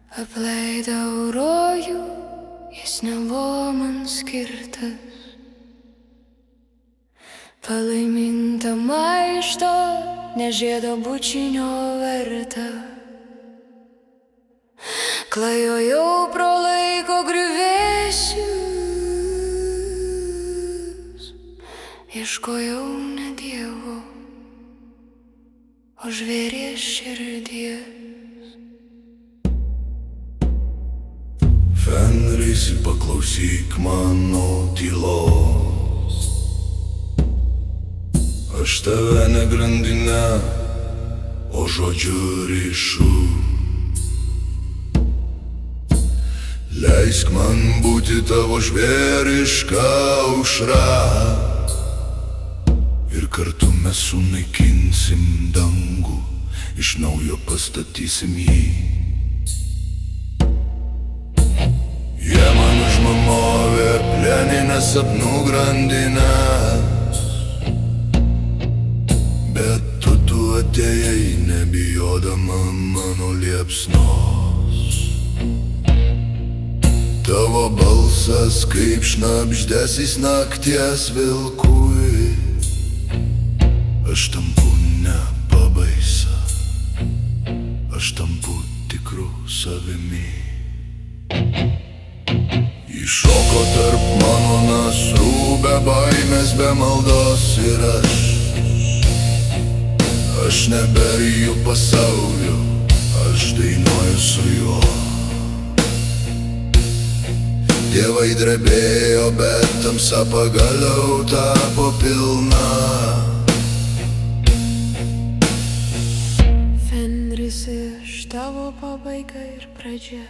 Apleidau rojų, jis nebuvo man skirtas. Palaiminta maišto, nežiedo bučinio verta. Klajojau pro laiko griuvėsius, ieškojau ne Dievo, o žvėries širdies. Fenrisi, paklausyk mano tylos. Aš tave ne grandinę, o žodžiu rišu. Leisk man būti tavo žvėriška aušra, ir kartu mes sunaikinsim dangų, iš naujo pastatysim jį. Jie man užmamovė plėninės sapnų grandinės, bet tu atėjai nebijodama mano liepsnos. Tavo balsas kaip šnabždesys nakties vilkui. Aš tampu ne pabaisa, aš tampu tikru savimi. Įšoko tarp mano nasrų, be baimės, be maldos ir aš neberiju pasauliu, aš dainuoju su juo. Dievai drebėjo, bet tamsa pagaliau tapo pilna. Fenrisi, aš tavo pabaiga ir pradžia.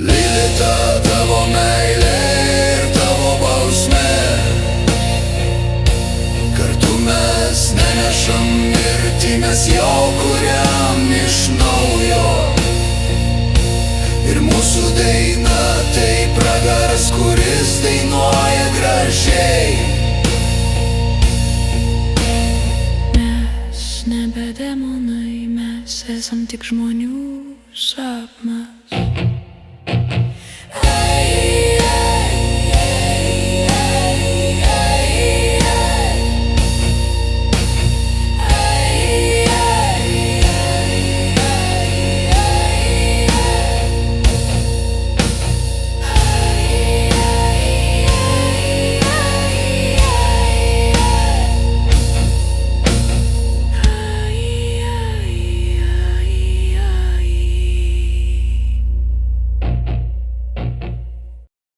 Lilita, tavo meilė ir tavo bausmė. Kartu mes nenešam mirtį, mes jau kuriam iš naujo. Ir mūsų daina tai pragaras, kuris dainuoja gražiai. Mes nebe demonai, mes esam tik žmonių sapnas.